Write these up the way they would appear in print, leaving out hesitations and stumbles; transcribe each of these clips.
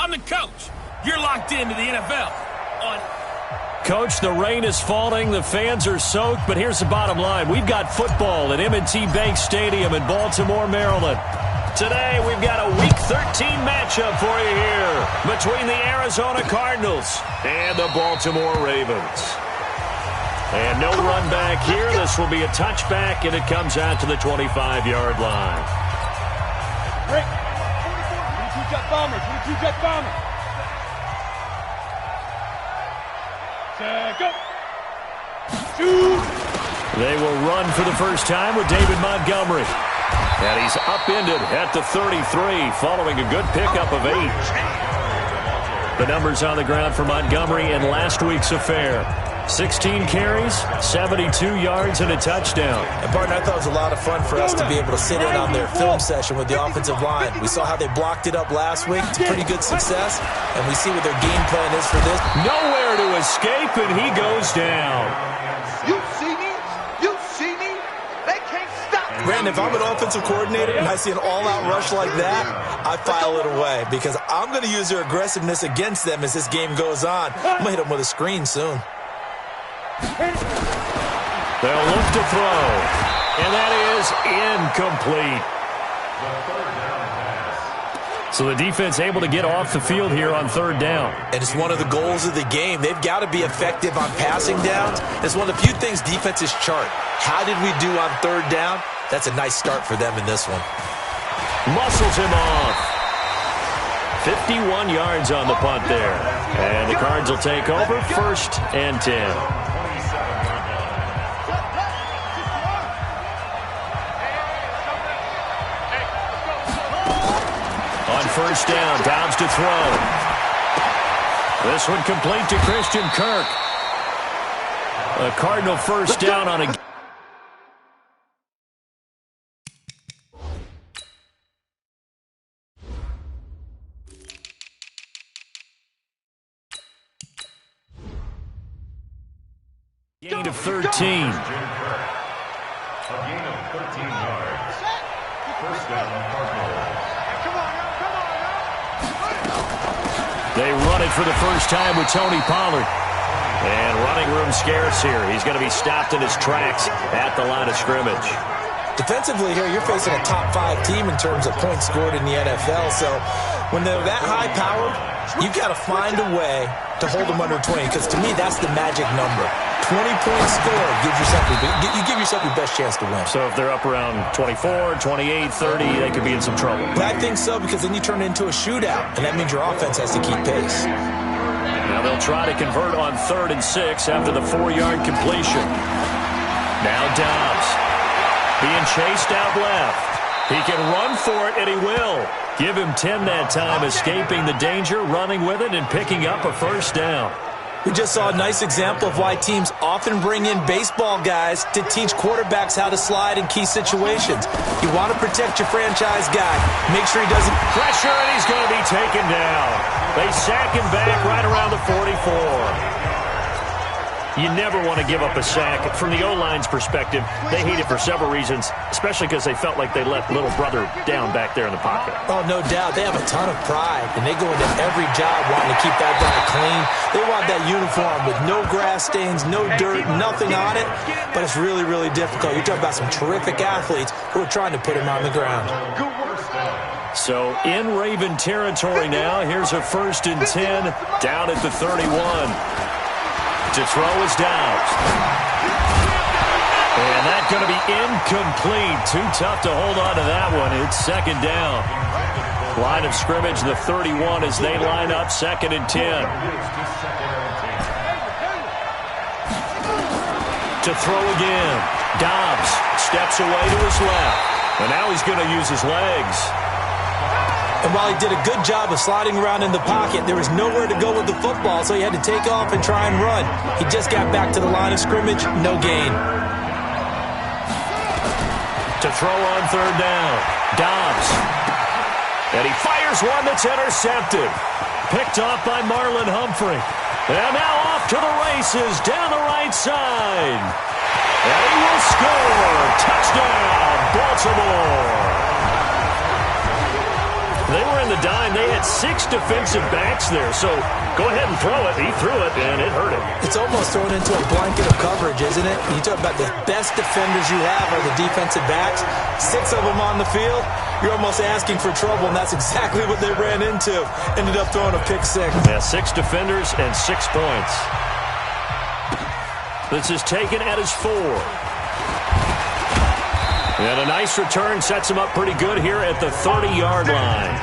I'm the coach. You're locked into the NFL. Coach, the rain is falling, the fans are soaked, but here's the bottom line. We've got football at M&T Bank Stadium in Baltimore, Maryland. Today, we've got a Week 13 matchup for you here between the Arizona Cardinals and the Baltimore Ravens. And no run back here. This will be a touchback, and it comes out to the 25-yard line. Break. 22 jet bomber. 22 jet bomber. Go. Shoot. They will run for the first time with David Montgomery. And he's upended at the 33 following a good pickup of 8. The numbers on the ground for Montgomery in last week's affair. 16 carries, 72 yards, and a touchdown. And, partner, I thought it was a lot of fun for us to be able to sit in on their film session with the offensive line. We saw how they blocked it up last week to pretty good success, and we see what their game plan is for this. Nowhere to escape, and he goes down. You see me? You see me? They can't stop me. Brandon, if I'm an offensive coordinator and I see an all-out rush like that, I file it away because I'm going to use their aggressiveness against them as this game goes on. I'm going to hit them with a screen soon. They'll look to throw, and that is incomplete. So the defense able to get off the field here on third down. And it's one of the goals of the game. They've got to be effective on passing downs. It's one of the few things defenses chart. How did we do on third down? That's a nice start for them in this one. Muscles him off. 51 yards on the punt there. And the Cards will take over, 1st and 10. On first down, Downs to throw. This one complete to Christian Kirk. A Cardinal first down on a... Gain of 13. A gain of 13 yards. First down, Cardinals. They run it for the first time with Tony Pollard. And running room scarce here. He's going to be stopped in his tracks at the line of scrimmage. Defensively here, you're facing a top 5 team in terms of points scored in the NFL. So when they're that high-powered, you've got to find a way to hold them under 20. Because to me, that's the magic number. 20 points scored, you give yourself your best chance to win. So if they're up around 24, 28, 30, they could be in some trouble. But I think so, because then you turn it into a shootout, and that means your offense has to keep pace. Now they'll try to convert on 3rd and 6 after the 4-yard completion. Now Dobbs being chased out left. He can run for it, and he will. Give him 10 that time, escaping the danger, running with it, and picking up a first down. We just saw a nice example of why teams often bring in baseball guys to teach quarterbacks how to slide in key situations. You want to protect your franchise guy. Make sure he doesn't... Pressure, and he's going to be taken down. They sack him back right around the 44. You never want to give up a sack. From the O-line's perspective, they hate it for several reasons, especially because they felt like they let little brother down back there in the pocket. Oh, no doubt. They have a ton of pride, and they go into every job wanting to keep that guy clean. They want that uniform with no grass stains, no dirt, nothing on it, but it's really, really difficult. You're talking about some terrific athletes who are trying to put him on the ground. So in Raven territory now, here's a 1st and 10 down at the 31. To throw is Downs. And that's going to be incomplete. Too tough to hold on to that one. It's 2nd down. Line of scrimmage, the 31 as they line up, 2nd and 10. To throw again. Dobbs steps away to his left. And now he's going to use his legs. And while he did a good job of sliding around in the pocket, there was nowhere to go with the football, so he had to take off and try and run. He just got back to the line of scrimmage, no gain. To throw on 3rd down, Dobbs. And he fires one that's intercepted. Picked off by Marlon Humphrey. And now off to the races down the right side. And he will score. Touchdown, Baltimore. They were in the dime. They had 6 defensive backs there, so go ahead and throw it. He threw it, and it hurt him. It's almost thrown into a blanket of coverage, isn't it? You talk about the best defenders you have are the defensive backs. 6 of them on the field. You're almost asking for trouble, and that's exactly what they ran into. Ended up throwing a pick 6. Yeah, 6 defenders and 6 points. This is taken at his 4. And a nice return sets him up pretty good here at the 30-yard line.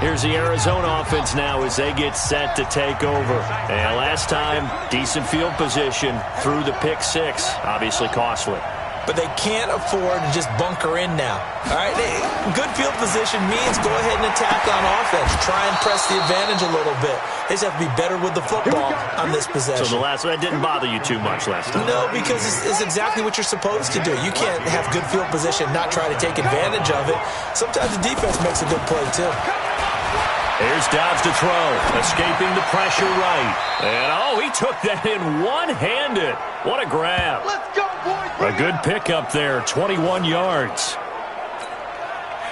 Here's the Arizona offense now as they get set to take over. And last time, decent field position through the pick 6. Obviously costly. But they can't afford to just bunker in now. All right, good field position means go ahead and attack on offense. Try and press the advantage a little bit. They just have to be better with the football on this possession. So that didn't bother you too much last time? No, because it's exactly what you're supposed to do. You can't have good field position, not try to take advantage of it. Sometimes the defense makes a good play, too. Here's Dobbs to throw, escaping the pressure right. And, he took that in one-handed. What a grab. Let's go, boys. A good pickup there, 21 yards.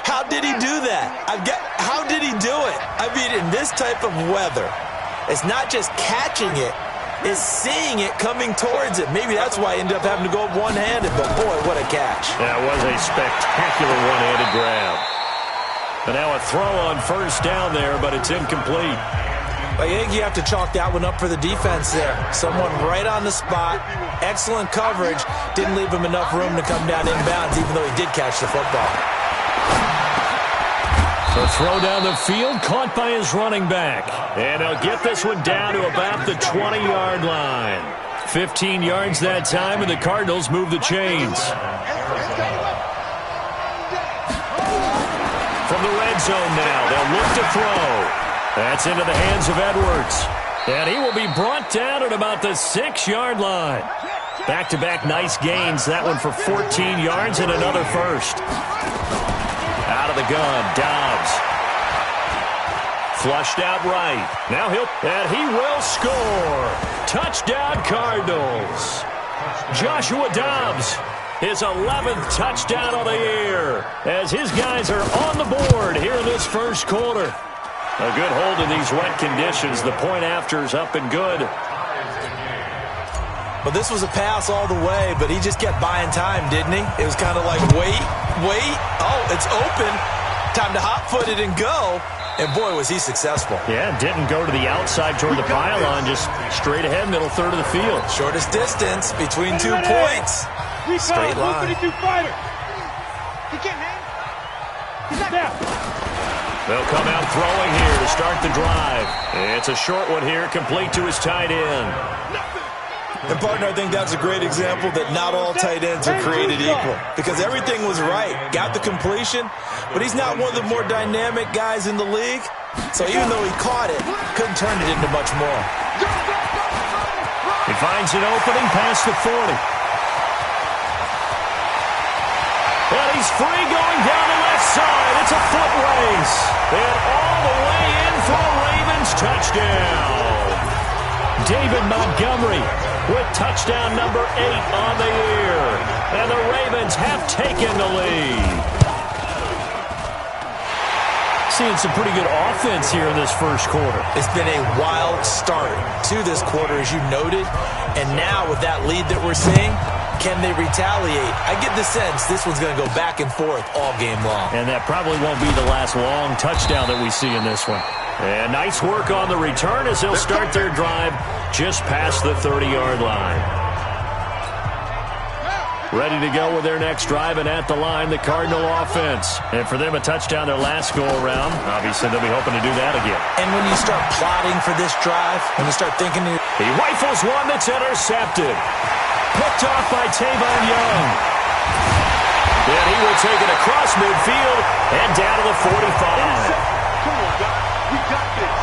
How did he do that? How did he do it? I mean, in this type of weather, it's not just catching it, it's seeing it coming towards it. Maybe that's why he ended up having to go one-handed, but boy, what a catch. That was a spectacular one-handed grab. And now a throw on first down there, but it's incomplete. I think you have to chalk that one up for the defense there. Someone right on the spot, excellent coverage, didn't leave him enough room to come down inbounds, even though he did catch the football. The throw down the field, caught by his running back. And they'll get this one down to about the 20-yard line. 15 yards that time, and the Cardinals move the chains. From the red zone now, they'll look to throw. That's into the hands of Edwards. And he will be brought down at about the 6-yard line. Back-to-back nice gains. That one for 14 yards and another first. Out of the gun, Dobbs. Flushed out right. Now he will score. Touchdown Cardinals. Joshua Dobbs. His 11th touchdown of the year as his guys are on the board here in this first quarter. A good hold in these wet conditions. The point after is up and good. Well, this was a pass all the way, but he just kept buying time, didn't he? It was kind of like, wait. Oh, it's open. Time to hot-foot it and go. And, boy, was he successful. Yeah, didn't go to the outside toward the pylon, just straight ahead, middle third of the field. Shortest distance between 2 points. Straight line. He can't hang. He's not down. They'll come out throwing here to start the drive. It's a short one here, complete to his tight end. And, partner, I think that's a great example that not all tight ends are created equal. Because everything was right. Got the completion, but he's not one of the more dynamic guys in the league. So even though he caught it, couldn't turn it into much more. He finds an opening past the 40. And he's free going down the left side. It's a foot race. And all the way in for a Ravens touchdown. David Montgomery with touchdown number 8 on the year. And the Ravens have taken the lead. Seeing some pretty good offense here in this first quarter. It's been a wild start to this quarter, as you noted. And now with that lead that we're seeing, can they retaliate? I get the sense this one's going to go back and forth all game long. And that probably won't be the last long touchdown that we see in this one. And nice work on the return as they'll start their drive just past the 30-yard line. Ready to go with their next drive, and at the line, the Cardinal offense. And for them, a touchdown their last go-around. Obviously, they'll be hoping to do that again. And when you start plotting for this drive, when you start thinking... He rifles one that's intercepted. Picked off by Tavon Young. Then he will take it across midfield and down to the 45. Come on, guys. We got this.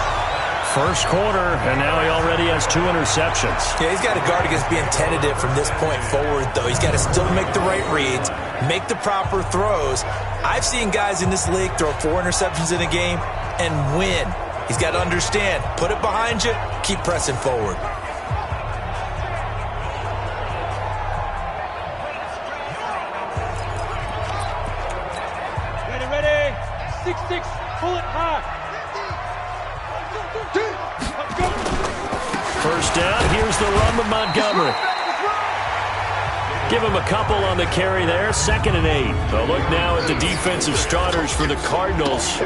First quarter, and now he already has 2 interceptions. Yeah, he's got to guard against being tentative from this point forward, though. He's got to still make the right reads, make the proper throws. I've seen guys in this league throw 4 interceptions in a game and win. He's got to understand, put it behind you, keep pressing forward. 6-6. Pull it high. First down, here's the run with Montgomery. Give him a couple on the carry there, 2nd and 8. But look now at the defensive starters for the Cardinals.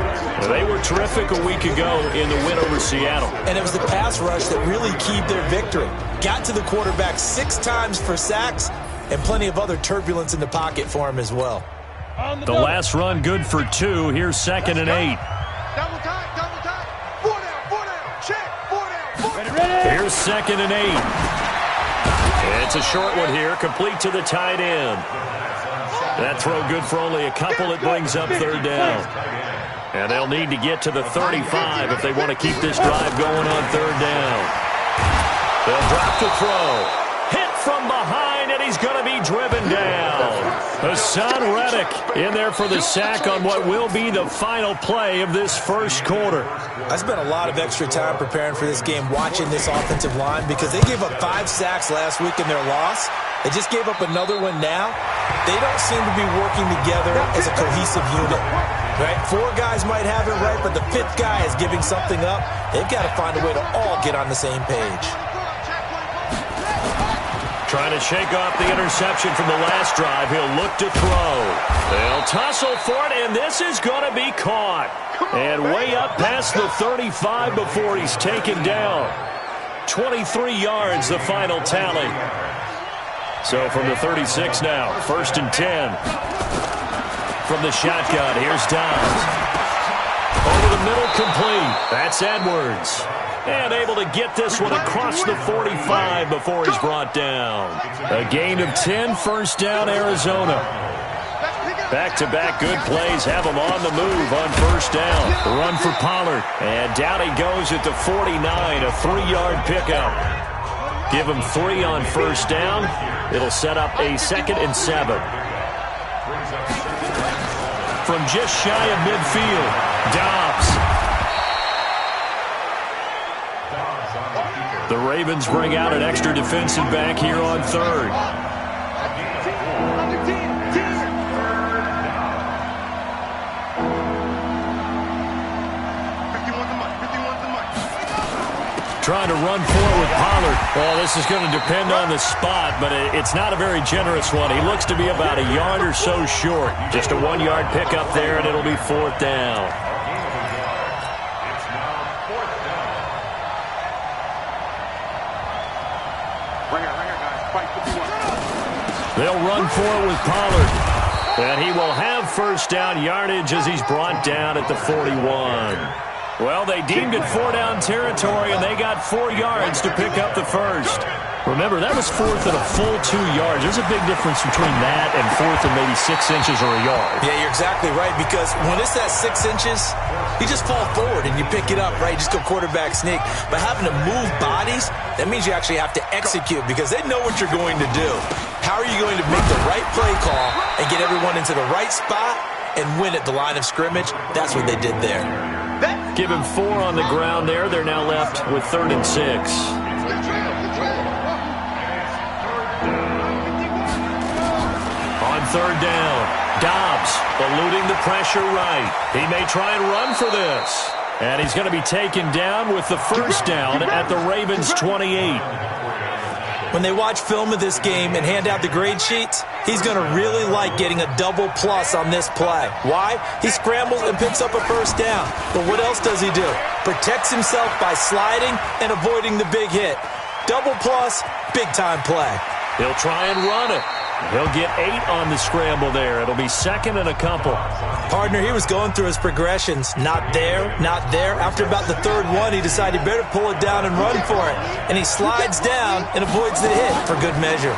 They were terrific a week ago in the win over Seattle. And it was the pass rush that really keyed their victory. Got to the quarterback 6 times for sacks and plenty of other turbulence in the pocket for him as well. The last run good for 2. Here's 2nd and 8. Double time. 4 down. Check. 4 down. Ready. Here's 2nd and 8. It's a short one here, complete to the tight end. That throw good for only a couple. It brings up 3rd down. And they'll need to get to the 35 if they want to keep this drive going on 3rd down. They'll drop the throw. Hit from behind, and he's going to be driven down. Hassan Reddick in there for the sack on what will be the final play of this first quarter. I spent a lot of extra time preparing for this game watching this offensive line because they gave up 5 sacks last week in their loss. They just gave up another one now. They don't seem to be working together as a cohesive unit. Right? 4 guys might have it right, but the 5th guy is giving something up. They've got to find a way to all get on the same page. Trying to shake off the interception from the last drive. He'll look to throw. They'll tussle for it, and this is going to be caught. And way up past the 35 before he's taken down. 23 yards, the final tally. So from the 36 now, 1st and 10. From the shotgun, here's Dobbs. Over the middle, complete. That's Edwards. And able to get this one across the 45 before he's brought down. A gain of 10, 1st down, Arizona. Back-to-back good plays have him on the move on 1st down. The run for Pollard. And down he goes at the 49, a 3-yard pickup. Give him 3 on 1st down. It'll set up a 2nd and 7. From just shy of midfield, Dobbs. The Ravens bring out an extra defensive back here on 3rd. Trying to run forward with Pollard. Well, this is going to depend on the spot, but it's not a very generous one. He looks to be about a yard or so short. Just a 1-yard pickup there, and it'll be 4th down. They'll run forward with Pollard. And he will have 1st down yardage as he's brought down at the 41. Well, they deemed it 4-down territory, and they got 4 yards to pick up the 1st. Remember, that was 4th and a full 2 yards. There's a big difference between that and 4th and maybe 6 inches or a yard. Yeah, you're exactly right, because when it's that 6 inches, you just fall forward and you pick it up, right? You just go quarterback sneak. But having to move bodies, that means you actually have to execute because they know what you're going to do. How are you going to make the right play call and get everyone into the right spot and win at the line of scrimmage? That's what they did there. Give him 4 on the ground there. They're now left with 3rd and 6. On 3rd down, Dobbs eluding the pressure right. He may try and run for this. And he's going to be taken down with the 1st down at the Ravens' 28. When they watch film of this game and hand out the grade sheets, he's going to really like getting a double plus on this play. Why? He scrambles and picks up a 1st down. But what else does he do? Protects himself by sliding and avoiding the big hit. Double plus, big-time play. He'll try and run it. He'll get 8 on the scramble there. It'll be 2nd and a couple. Partner, he was going through his progressions. Not there, not there. After about the 3rd one, he decided he better pull it down and run for it. And he slides down and avoids the hit for good measure.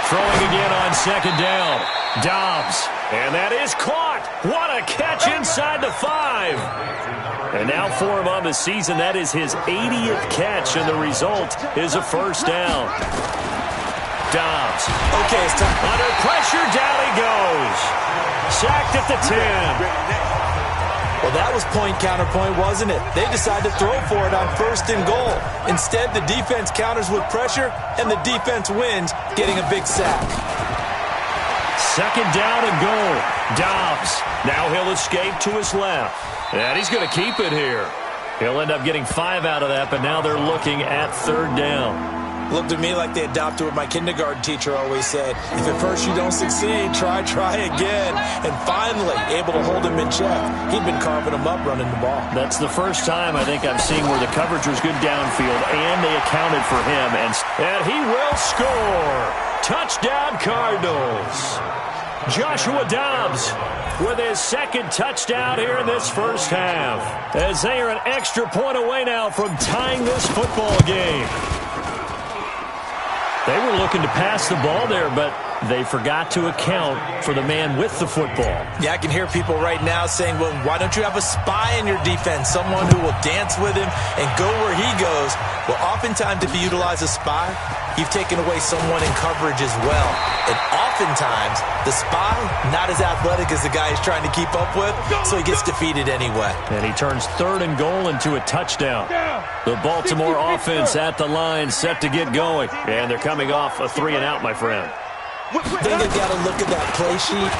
Throwing again on 2nd down. Dobbs. And that is caught. What a catch inside the 5. And now for him on the season, that is his 80th catch, and the result is a 1st down. Dobbs. Okay, it's time. Under pressure, down he goes. Sacked at the 10. Well, that was point counterpoint, wasn't it? They decided to throw for it on 1st and goal. Instead, the defense counters with pressure, and the defense wins, getting a big sack. Second down and goal. Dobbs. Now he'll escape to his left. And he's going to keep it here. He'll end up getting 5 out of that, but now they're looking at third down. Looked to me like they adopted what my kindergarten teacher always said. If at first you don't succeed, try again. And finally, able to hold him in check. He'd been carving him up running the ball. That's the first time I think I've seen where the coverage was good downfield, and they accounted for him. And he will score. Touchdown, Cardinals. Joshua Dobbs with his second touchdown here in this first half, as they are an extra point away now from tying this football game. They were looking to pass the ball there, but they forgot to account for the man with the football. Yeah, I can hear people right now saying, well, why don't you have a spy in your defense, someone who will dance with him and go where he goes? Well, oftentimes if you utilize a spy, you've taken away someone in coverage as well. And oftentimes, the spy, not as athletic as the guy he's trying to keep up with, so he gets defeated anyway. And he turns third and goal into a touchdown. The Baltimore offense at the line, set to get going. And they're coming off a 3-and-out, my friend. I think they've got to look at that play sheet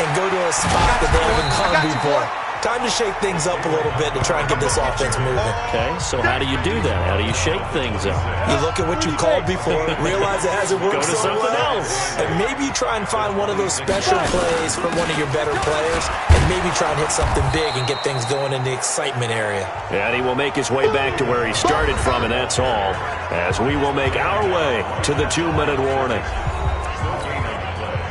and go to a spot that they haven't gone before. Time to shake things up a little bit to try and get this offense moving. Okay, so how do you do that? How do you shake things up? You look at what you called before, realize it hasn't worked Go to so something well, else. and maybe you try and find one of those special plays from one of your better players, and maybe try and hit something big and get things going in the excitement area. And he will make his way back to where he started from, and that's all, as we will make our way to the 2-minute warning.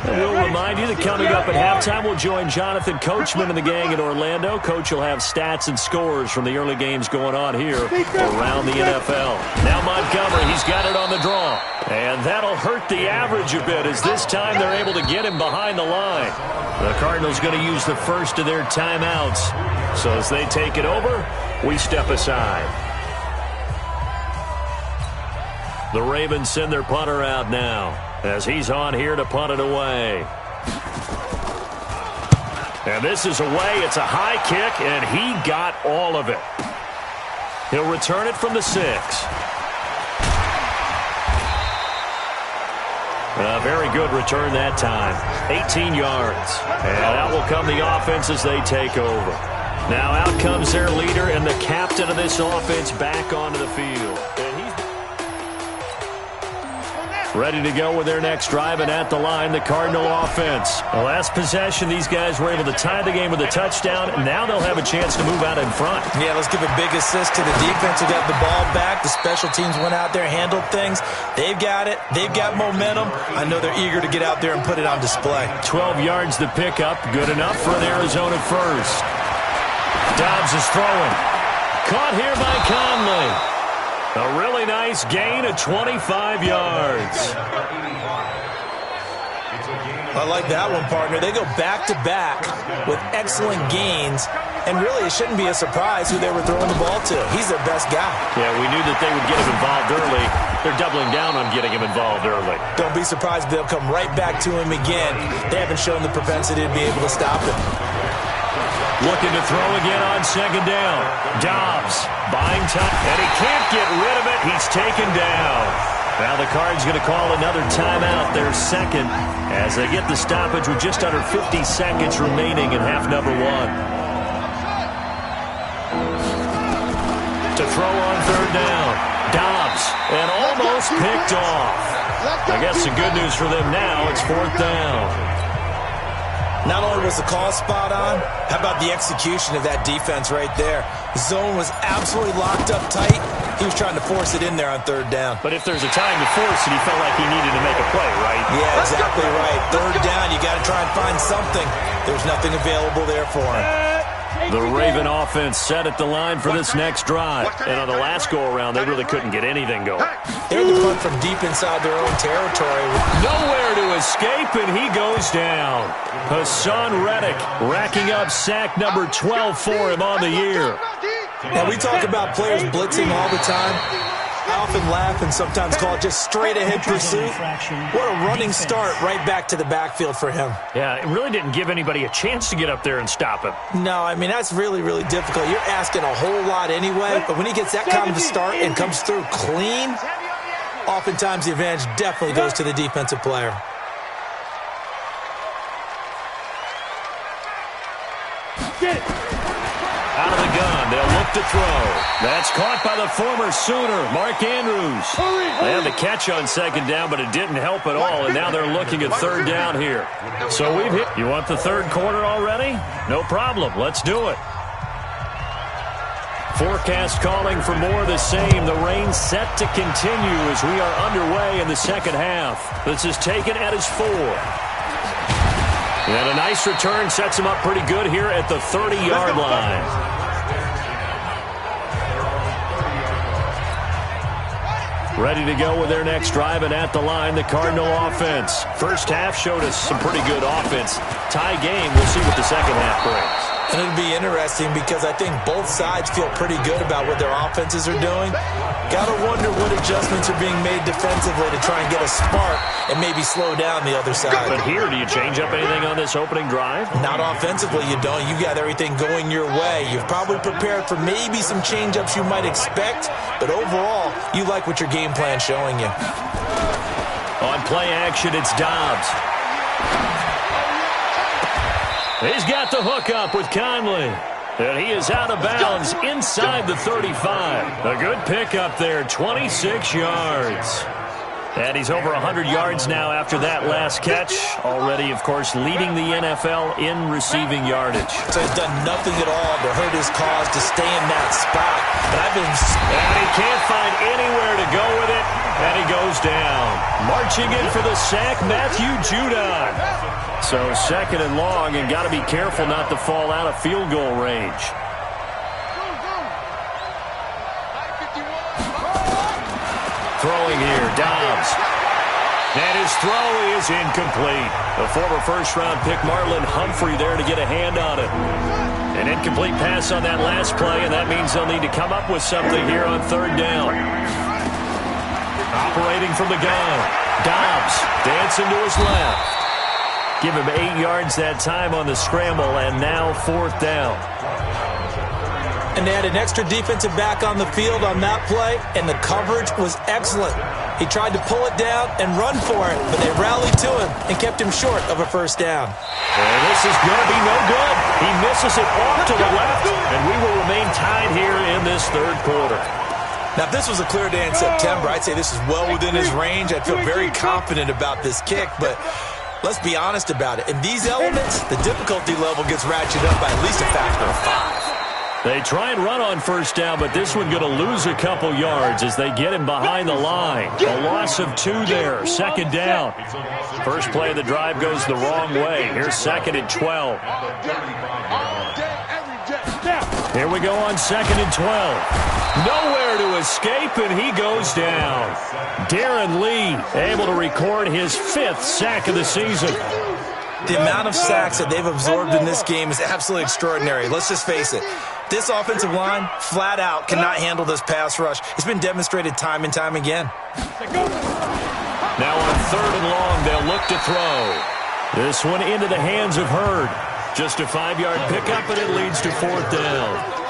And we'll remind you that coming up at halftime, we'll join Jonathan Coachman and the gang in Orlando. Coach will have stats and scores from the early games going on here around the NFL. Now Montgomery, he's got it on the draw. And that'll hurt the average a bit, as this time they're able to get him behind the line. The Cardinals going to use the first of their timeouts. So as they take it over, we step aside. The Ravens send their punter out now, as he's on here to punt it away. And this is away. It's a high kick, and he got all of it. He'll return it from the 6. A very good return that time. 18 yards. And out will come the offense as they take over. Now out comes their leader and the captain of this offense back onto the field. Ready to go with their next drive, and at the line, the Cardinal offense. The last possession, these guys were able to tie the game with a touchdown, and now they'll have a chance to move out in front. Yeah, let's give a big assist to the defense who got the ball back. The special teams went out there, handled things. They've got it. They've got momentum. I know they're eager to get out there and put it on display. 12 yards to pick up. Good enough for an Arizona first. Dobbs is throwing. Caught here by Conley. A really nice gain of 25 yards. I like that one, partner. They go back-to-back with excellent gains, and really it shouldn't be a surprise who they were throwing the ball to. He's their best guy. Yeah, we knew that they would get him involved early. They're doubling down on getting him involved early. Don't be surprised if they'll come right back to him again. They haven't shown the propensity to be able to stop him. Looking to throw again on second down. Dobbs buying time, and he can't get rid of it. He's taken down. Now the Cards going to call another timeout, their second, as they get the stoppage with just under 50 seconds remaining in half number 1. To throw on third down. Dobbs, and almost picked off. I guess the good news for them now, it's fourth down. Not only was the call spot on, how about the execution of that defense right there? The zone was absolutely locked up tight. He was trying to force it in there on third down. But if there's a time to force it, he felt like he needed to make a play, right? Yeah, exactly right. Third down, you got to try and find something. There's nothing available there for him. The Raven offense set at the line for this next drive. And on the last go-around, they really couldn't get anything going. They had to punt from deep inside their own territory. Nowhere to escape, and he goes down. Hassan Reddick racking up sack number 12 for him on the year. And we talk about players blitzing all the time. I often laugh and sometimes call it just straight-ahead pursuit. What a running start right back to the backfield for him. Yeah, it really didn't give anybody a chance to get up there and stop him. No, I mean, that's really, really difficult. You're asking a whole lot anyway, but when he gets that kind of a start and comes through clean, oftentimes the advantage definitely goes to the defensive player. Get it. Out of the gun, they'll look to throw. That's caught by the former Sooner, Mark Andrews. They had the catch on second down, but it didn't help at all, and now they're looking at third down here. So we've hit. You want the third quarter already? No problem. Let's do it. Forecast calling for more of the same. The rain set to continue as we are underway in the second half. This is taken at his 4. And a nice return sets him up pretty good here at the 30-yard line. Ready to go with their next drive, and at the line, the Cardinal offense. First half showed us some pretty good offense. Tie game, we'll see what the second half brings. And it'll be interesting because I think both sides feel pretty good about what their offenses are doing. Got to wonder what adjustments are being made defensively to try and get a spark and maybe slow down the other side. But here, do you change up anything on this opening drive? Not offensively, you don't. You got everything going your way. You've probably prepared for maybe some change-ups you might expect, but overall, you like what your game plan's showing you. On play action, it's Dobbs. He's got the hookup with Conley. And he is out of bounds inside the 35. A good pickup there, 26 yards. And he's over 100 yards now after that last catch. Already, of course, leading the NFL in receiving yardage. So he's done nothing at all to hurt his cause to stay in that spot. But And he can't find anywhere to go with it. And he goes down. Marching in for the sack, Matthew Judon. So second and long, and got to be careful not to fall out of field goal range. Throwing here, Dobbs. And his throw is incomplete. The former first-round pick, Marlon Humphrey, there to get a hand on it. An incomplete pass on that last play, and that means they'll need to come up with something here on third down. Operating from the gun, Dobbs dancing to his left. Give him 8 yards that time on the scramble, and now fourth down. And they had an extra defensive back on the field on that play, and the coverage was excellent. He tried to pull it down and run for it, but they rallied to him and kept him short of a first down. And this is going to be no good. He misses it off to the left, and we will remain tied here in this third quarter. Now, if this was a clear day in September, I'd say this is well within his range. I'd feel very confident about this kick, but let's be honest about it. In these elements, the difficulty level gets ratcheted up by at least a factor of 5. They try and run on first down, but this one going to lose a couple yards as they get him behind the line. A loss of 2 there, second down. First play of the drive goes the wrong way. Here's second and 12. Here we go on second and 12. Nowhere to escape, and he goes down. Darren Lee able to record his 5th sack of the season. The amount of sacks that they've absorbed in this game is absolutely extraordinary. Let's just face it. This offensive line, flat out, cannot handle this pass rush. It's been demonstrated time and time again. Now on third and long, they'll look to throw. This one into the hands of Hurd. Just a 5-yard pickup, and it leads to fourth down.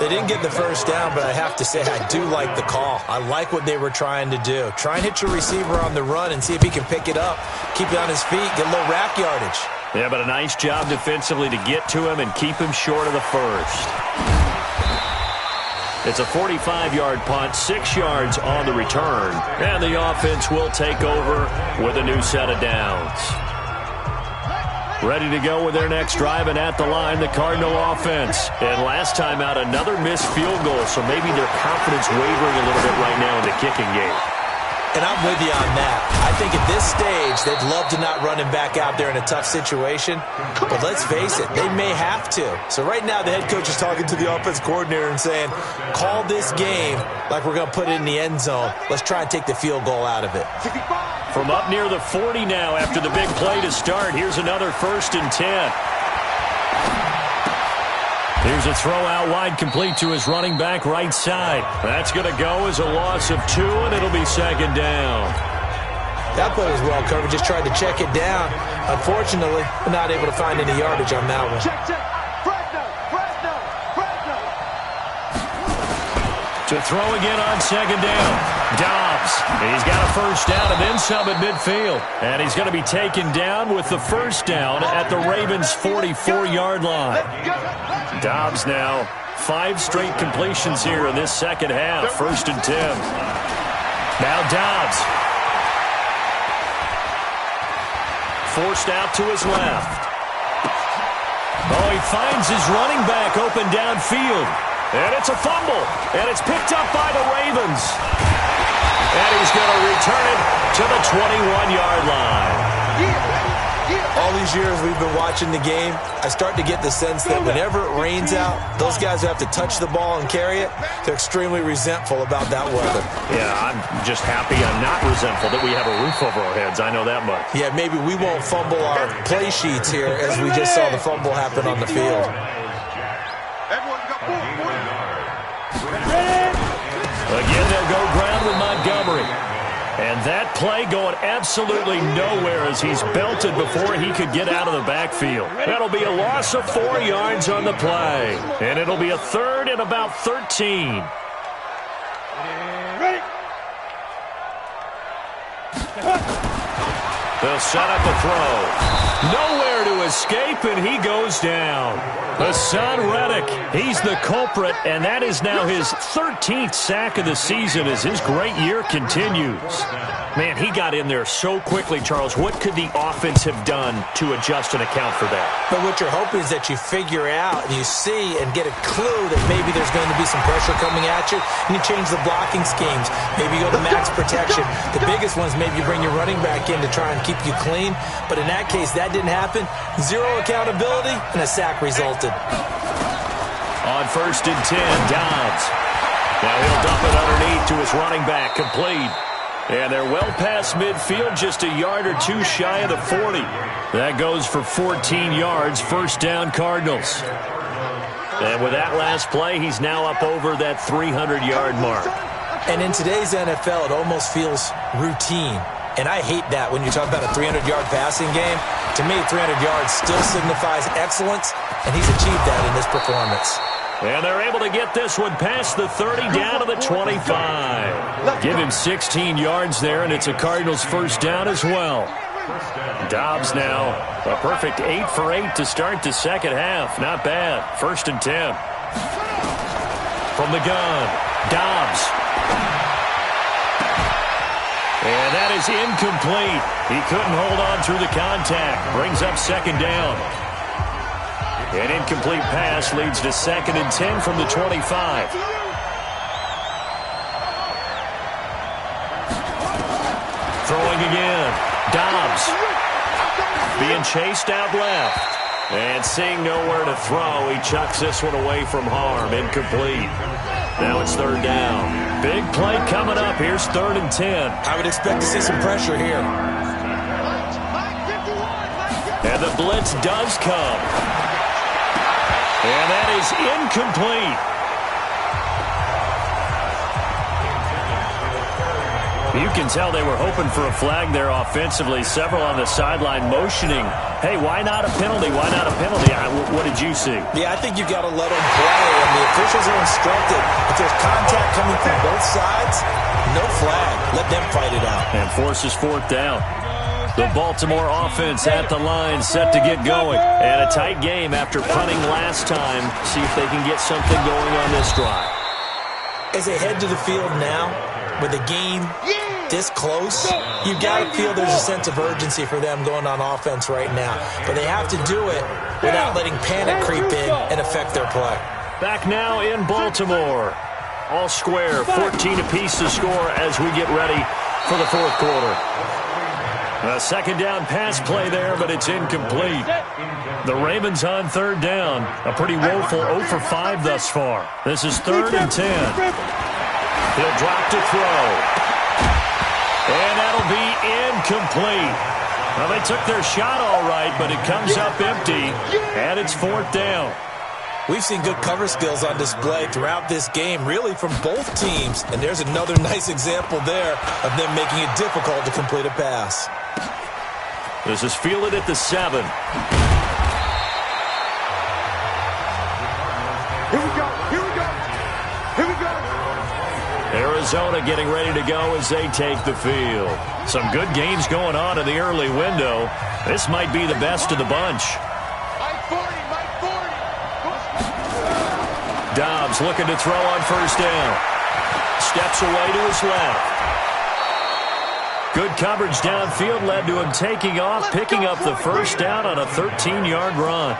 They didn't get the first down, but I have to say I do like the call. I like what they were trying to do. Try and hit your receiver on the run and see if he can pick it up, keep it on his feet, get a little rack yardage. Yeah, but a nice job defensively to get to him and keep him short of the first. It's a 45-yard punt, 6 yards on the return, and the offense will take over with a new set of downs. Ready to go with their next drive, and at the line, the Cardinal offense. And last time out, another missed field goal, so maybe their confidence wavering a little bit right now in the kicking game. And I'm with you on that. I think at this stage, they'd love to not run him back out there in a tough situation. But let's face it, they may have to. So right now, the head coach is talking to the offense coordinator and saying, call this game like we're going to put it in the end zone. Let's try and take the field goal out of it. From up near the 40 now after the big play to start, here's another 1st and 10. Here's a throw out wide, complete to his running back right side. That's going to go as a loss of 2, and it'll be second down. That play was well covered. Just tried to check it down. Unfortunately, we're not able to find any yardage on that one. To throw again on second down. Dobbs. He's got a first down and then some at midfield. And he's going to be taken down with the first down at the Ravens' 44-yard line. Dobbs now 5 straight completions here in this second half. 1st and 10. Now Dobbs. Forced out to his left. Oh, he finds his running back open downfield. And it's a fumble. And it's picked up by the Ravens. And he's going to return it to the 21-yard line. All these years we've been watching the game, I start to get the sense that whenever it rains out, those guys who have to touch the ball and carry it, they're extremely resentful about that weather. Yeah, I'm just happy I'm not resentful that we have a roof over our heads. I know that much. Yeah, maybe we won't fumble our play sheets here as we just saw the fumble happen on the field. Again, they'll go ground with Montgomery. And that play going absolutely nowhere as he's belted before he could get out of the backfield. That'll be a loss of 4 yards on the play. And it'll be a 3rd and about 13. They'll set up a throw. Nowhere to escape, and he goes down. Hassan Reddick, he's the culprit, and that is now his 13th sack of the season as his great year continues. Man, he got in there so quickly, Charles. What could the offense have done to adjust and account for that? But what you're hoping is that you figure out and you see and get a clue that maybe there's going to be some pressure coming at you, and you change the blocking schemes. Maybe you go to max protection. The biggest one is maybe you bring your running back in to try and keep you clean. But in that case, that didn't happen. 0 accountability, and a sack resulted. On 1st and 10, Dobbs. Now he'll dump it underneath to his running back, complete. And they're well past midfield, just a yard or 2 shy of the 40. That goes for 14 yards, 1st down Cardinals. And with that last play, he's now up over that 300-yard mark. And in today's NFL, it almost feels routine. And I hate that when you talk about a 300-yard passing game. To me, 300 yards still signifies excellence, and he's achieved that in this performance. And they're able to get this one past the 30 down to the 25. Give him 16 yards there, and it's a Cardinals 1st down as well. Dobbs now a perfect 8 for 8 to start the second half. Not bad. 1st and 10. From the gun, Dobbs. And that is incomplete. He couldn't hold on through the contact. Brings up 2nd down. An incomplete pass leads to 2nd and 10 from the 25. Throwing again. Dobbs. Being chased out left. And seeing nowhere to throw, he chucks this one away from harm. Incomplete. Now it's 3rd down. Big play coming up. Here's 3rd and 10. I would expect to see some pressure here. And the blitz does come. And that is incomplete. You can tell they were hoping for a flag there offensively. Several on the sideline motioning. Hey, why not a penalty? Why not a penalty? What did you see? Yeah, I think you've got to let them play. And the officials are instructed. If there's contact coming from both sides, no flag. Let them fight it out. And forces 4th down. The Baltimore offense at the line, set to get going. And a tight game after punting last time. See if they can get something going on this drive. As they head to the field now, with the game this close, you've got to feel there's a sense of urgency for them going on offense right now. But they have to do it without letting panic creep in and affect their play. Back now in Baltimore. All square, 14 apiece to score as we get ready for the 4th quarter. A 2nd down pass play there, but it's incomplete. The Ravens on 3rd down. A pretty woeful 0 for 5 thus far. This is 3rd and 10. He'll drop to throw. And that'll be incomplete. Well, they took their shot all right, but it comes up empty, and it's 4th down. We've seen good cover skills on display throughout this game, really from both teams. And there's another nice example there of them making it difficult to complete a pass. This is fielded at the 7. Here we go. Here we go. Here we go. Arizona getting ready to go as they take the field. Some good games going on in the early window. This might be the best of the bunch. Dobbs looking to throw on first down. Steps away to his left. Good coverage downfield led to him taking off, picking up the first down on a 13-yard run.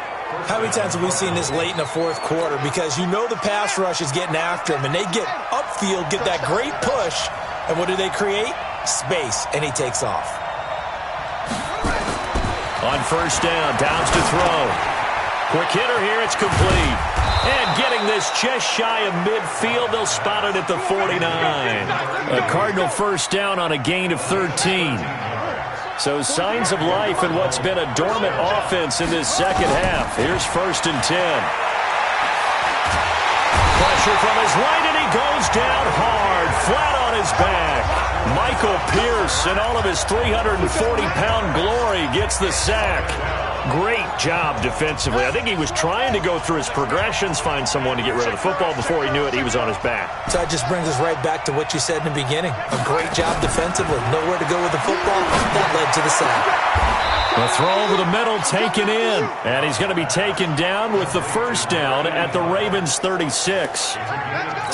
How many times have we seen this late in the fourth quarter? Because you know the pass rush is getting after him, and they get upfield, get that great push, and what do they create? Space, and he takes off. On first down, Downs to throw. Quick hitter here, it's complete. And getting this just shy of midfield, they'll spot it at the 49. A Cardinal first down on a gain of 13. So signs of life in what's been a dormant offense in this second half. Here's first and 10. Pressure from his right, and he goes down hard, flat on his back. Michael Pierce, in all of his 340-pound glory, gets the sack. Great job defensively. I think he was trying to go through his progressions, find someone to get rid of the football. Before he knew it, he was on his back. So that just brings us right back to what you said in the beginning. A great job defensively. Nowhere to go with the football. That led to the sack. The throw over the middle taken in. And he's going to be taken down with the first down at the Ravens' 36.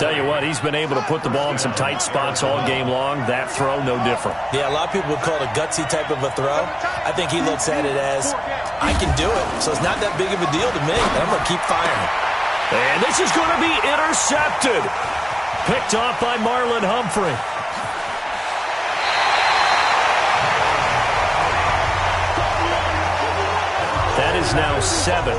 Tell you what, he's been able to put the ball in some tight spots all game long. That throw, no different. Yeah, a lot of people would call it a gutsy type of a throw. I think he looks at it as, I can do it, so it's not that big of a deal to me, and I'm going to keep firing. And this is going to be intercepted. Picked off by Marlon Humphrey. That is now seven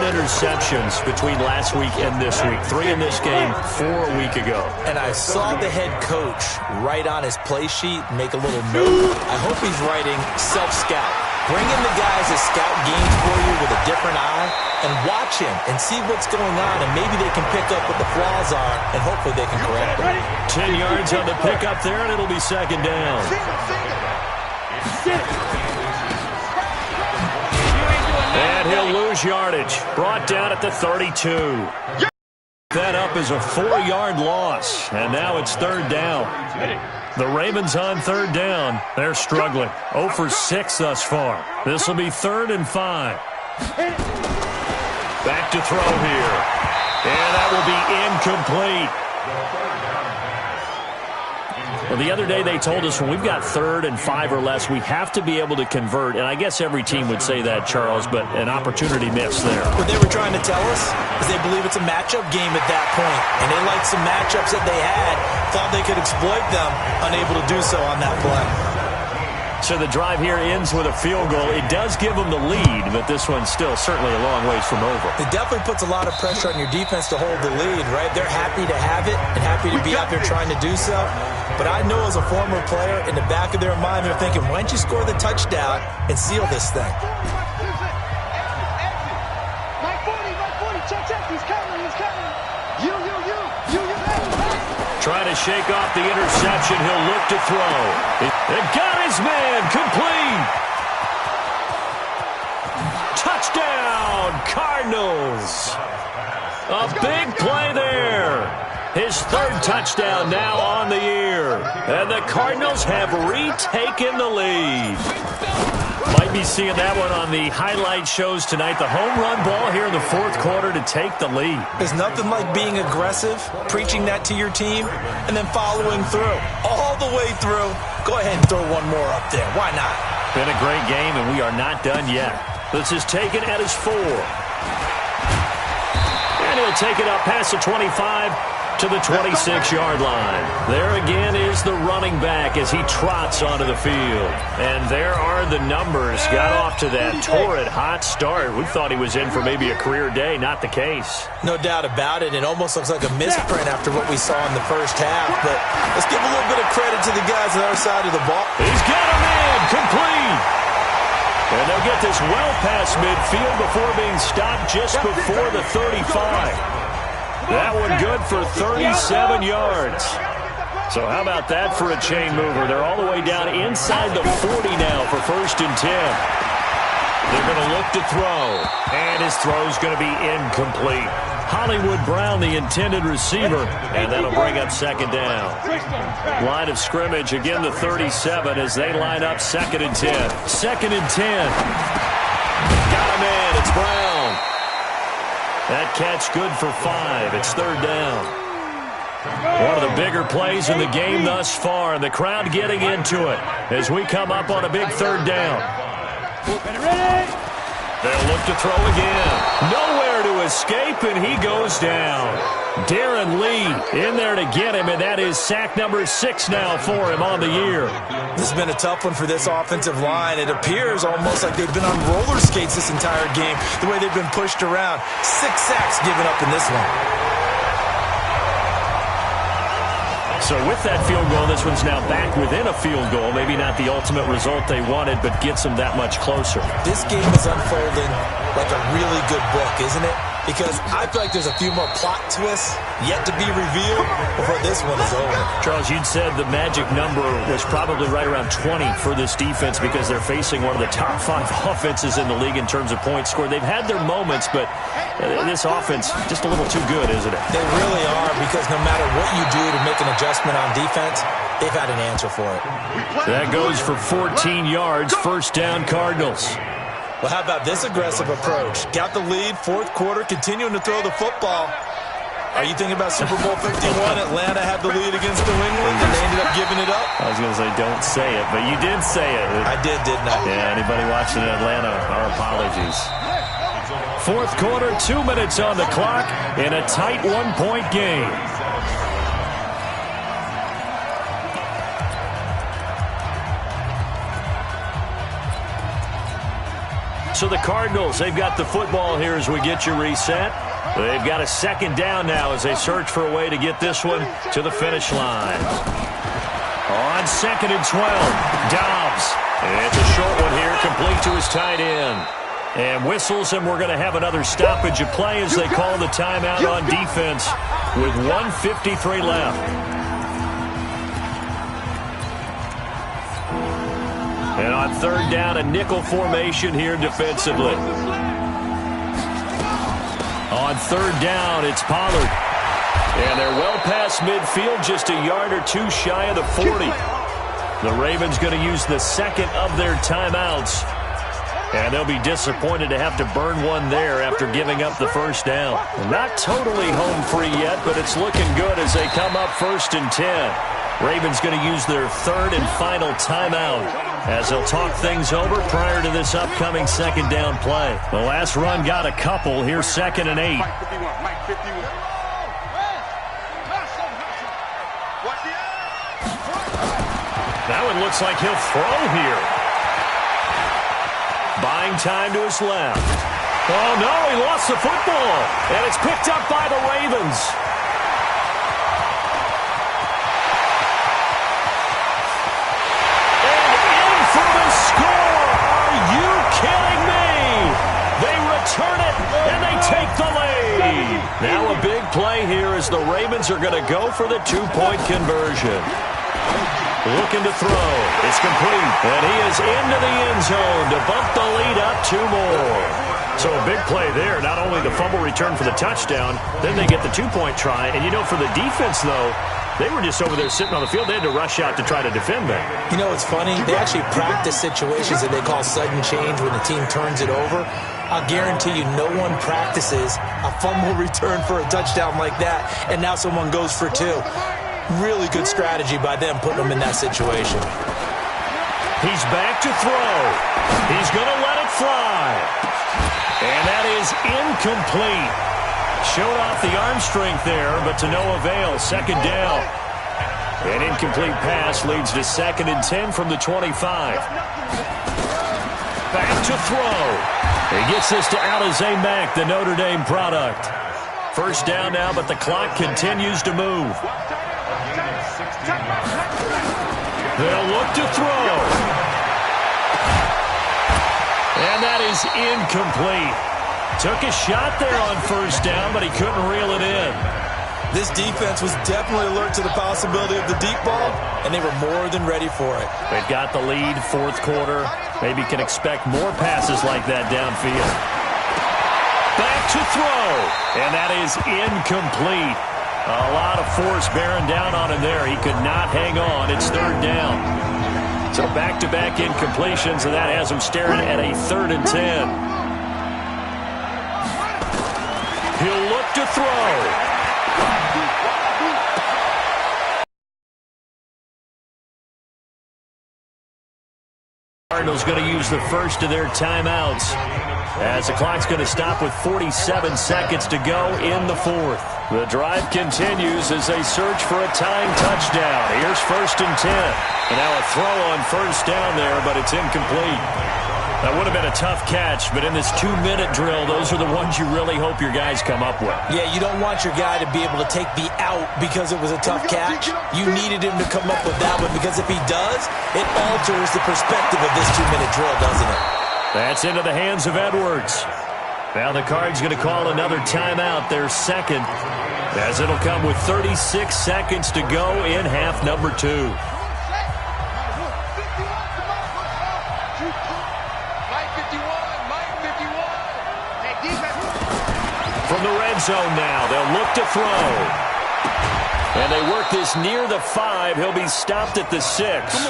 interceptions between last week and this week. 3 in this game, 4 a week ago. And I saw the head coach write on his play sheet, make a little note. I hope he's writing self-scout. Bring in the guys that scout games for you with a different eye and watch him and see what's going on, and maybe they can pick up what the flaws are, and hopefully they can correct them. 10 yards on the pickup there, and it'll be second down. And he'll lose yardage. Brought down at the 32. That up is a 4-yard loss, and now it's third down. The Ravens on third down. They're struggling. 0 for 6 thus far. This will be 3rd and 5. Back to throw here. And that will be incomplete. Well, the other day they told us when we've got 3rd and 5 or less, we have to be able to convert. And I guess every team would say that, Charles, but an opportunity missed there. What they were trying to tell us is they believe it's a matchup game at that point. And they liked some matchups that they had, thought they could exploit them, unable to do so on that play. So the drive here ends with a field goal. It does give them the lead, but this one's still certainly a long ways from over. It definitely puts a lot of pressure on your defense to hold the lead, right? They're happy to have it and happy to be out there trying to do so. But I know as a former player, in the back of their mind, they're thinking, why don't you score the touchdown and seal this thing? Mike 40, check, he's coming. You. Trying to shake off the interception. He'll look to throw. It got his man. Complete. Touchdown, Cardinals. A big play there. His 3rd touchdown now on the year. And the Cardinals have retaken the lead. Might be seeing that one on the highlight shows tonight. The home run ball here in the 4th quarter to take the lead. There's nothing like being aggressive, preaching that to your team, and then following through. All the way through. Go ahead and throw one more up there. Why not? Been a great game, and we are not done yet. This is taken at his 4. And he'll take it up past the 25 to the 26-yard line. There again is the running back as he trots onto the field. And there are the numbers. Got off to that torrid hot start. We thought he was in for maybe a career day. Not the case. No doubt about it. It almost looks like a misprint after what we saw in the first half. But let's give a little bit of credit to the guys on our side of the ball. He's got a man. Complete. And they'll get this well past midfield before being stopped just before the 35. That one good for 37 yards. So how about that for a chain mover? They're all the way down inside the 40 now for 1st and 10. They're going to look to throw, and his throw's going to be incomplete. Hollywood Brown, the intended receiver, and that'll bring up second down. Line of scrimmage, again the 37 as they line up 2nd and 10. 2nd and 10. Got him in. It's Brown. That catch good for 5. It's 3rd down. One of the bigger plays in the game thus far, and the crowd getting into it as we come up on a big 3rd down. They'll look to throw again. Nowhere to escape, and he goes down. Darren Lee in there to get him, and that is sack number 6 now for him on the year. This has been a tough one for this offensive line. It appears almost like they've been on roller skates this entire game, the way they've been pushed around. 6 sacks given up in this one. So with that field goal, this one's now back within a field goal. Maybe not the ultimate result they wanted, but gets them that much closer. This game is unfolding like a really good book, isn't it? Because I feel like there's a few more plot twists yet to be revealed before this one is over. Charles, you'd said the magic number was probably right around 20 for this defense because they're facing one of the top 5 offenses in the league in terms of points scored. They've had their moments, but this offense just a little too good, isn't it? They really are, because no matter what you do to make an adjustment on defense, they've had an answer for it. That goes for 14 yards, 1st down Cardinals. Well, how about this aggressive approach? Got the lead, 4th quarter, continuing to throw the football. Are you thinking about Super Bowl 51? Atlanta had the lead against New England, and they ended up giving it up? I was going to say, don't say it, but you did say it. I did, didn't I? Yeah, anybody watching in Atlanta, our apologies. 4th quarter, 2 minutes on the clock in a tight 1-point game. So the Cardinals, they've got the football here as we get you reset. They've got a 2nd down now as they search for a way to get this one to the finish line. On 2nd and 12, Dobbs. It's a short one here, complete to his tight end. And whistles, and we're going to have another stoppage of play as they call the timeout on defense with 1:53 left. And on 3rd down, a nickel formation here defensively. On 3rd down, it's Pollard. And they're well past midfield, just a yard or 2 shy of the 40. The Ravens going to use the 2nd of their timeouts. And they'll be disappointed to have to burn one there after giving up the 1st down. Not totally home free yet, but it's looking good as they come up 1st and 10. Ravens going to use their 3rd and final timeout as they'll talk things over prior to this upcoming 2nd down play. The last run got a couple. Here's 2nd and 8. That one looks like he'll throw here. Buying time to his left. Oh, no, he lost the football. And it's picked up by the Ravens. Score! Are you kidding me? They return it, and they take the lead. Now a big play here as the Ravens are going to go for the 2-point conversion. Looking to throw. It's complete, and he is into the end zone to bump the lead up 2 more. So a big play there. Not only the fumble return for the touchdown, then they get the 2-point try. And, you know, for the defense, though, they were just over there sitting on the field. They had to rush out to try to defend that. You know, it's funny. They actually practice situations that they call sudden change when the team turns it over. I'll guarantee you no one practices a fumble return for a touchdown like that, and now someone goes for 2. Really good strategy by them putting them in that situation. He's back to throw. He's going to let it fly. And that is incomplete. Showed off the arm strength there, but to no avail. 2nd down. An incomplete pass leads to 2nd and 10 from the 25. Back to throw. He gets this to Alize Mack, the Notre Dame product. 1st down now, but the clock continues to move. They'll look to throw. And that is incomplete. Took a shot there on 1st down, but he couldn't reel it in. This defense was definitely alert to the possibility of the deep ball, and they were more than ready for it. They've got the lead, 4th quarter. Maybe can expect more passes like that downfield. Back to to throw, and that is incomplete. A lot of force bearing down on him there. He could not hang on. It's third down. So back-to-back incompletions, and that has him staring at a 3rd and 10. He'll look to throw. Cardinals going to use the first of their timeouts as the clock's going to stop with 47 seconds to go in the 4th. The drive continues as they search for a tying touchdown. Here's 1st and 10. And now a throw on 1st down there, but it's incomplete. That would have been a tough catch, but in this 2-minute drill, those are the ones you really hope your guys come up with. Yeah, you don't want your guy to be able to take the out because it was a tough catch. You needed him to come up with that one because if he does, it alters the perspective of this 2-minute drill, doesn't it? That's into the hands of Edwards. Now the Cards going to call another timeout, their second, as it'll come with 36 seconds to go in half number 2. From the red zone now, they'll look to throw. And they work this near the 5. He'll be stopped at the 6.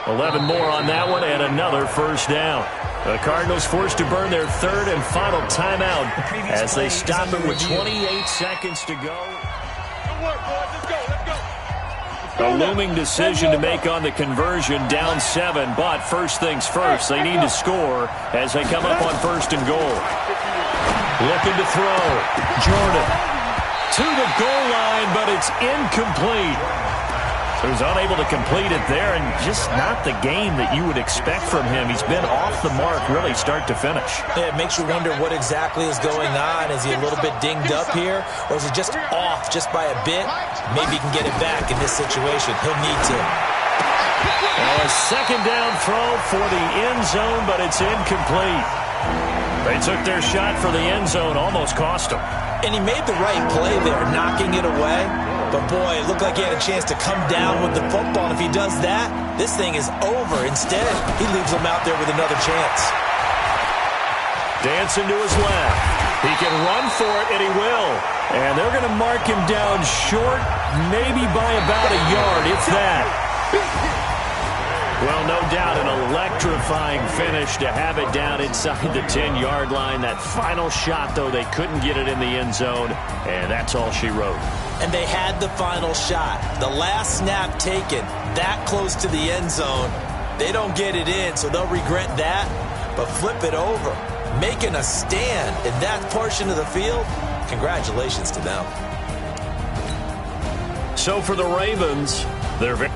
11 more on that one and another 1st down. The Cardinals forced to burn their 3rd and final timeout as they stop it with 28 seconds to go. A looming decision to make on the conversion, down 7, but first things first, they need to score as they come up on 1st and goal. Looking to throw. Jordan to the goal line, but it's incomplete. He was unable to complete it there, and just not the game that you would expect from him. He's been off the mark really start to finish. Yeah, it makes you wonder what exactly is going on. Is he a little bit dinged up here, or is he just off just by a bit? Maybe he can get it back in this situation. He'll need to. Well, a 2nd down throw for the end zone, but it's incomplete. They took their shot for the end zone, almost cost him. And he made the right play there, knocking it away. But, boy, it looked like he had a chance to come down with the football. And if he does that, this thing is over. Instead, he leaves him out there with another chance. Dancing to his left. He can run for it, and he will. And they're going to mark him down short, maybe by about a yard, if that. Well, no doubt an electrifying finish to have it down inside the 10-yard line. That final shot, though, they couldn't get it in the end zone, and that's all she wrote. And they had the final shot. The last snap taken that close to the end zone. They don't get it in, so they'll regret that. But flip it over, making a stand in that portion of the field, congratulations to them. So for the Ravens, they're very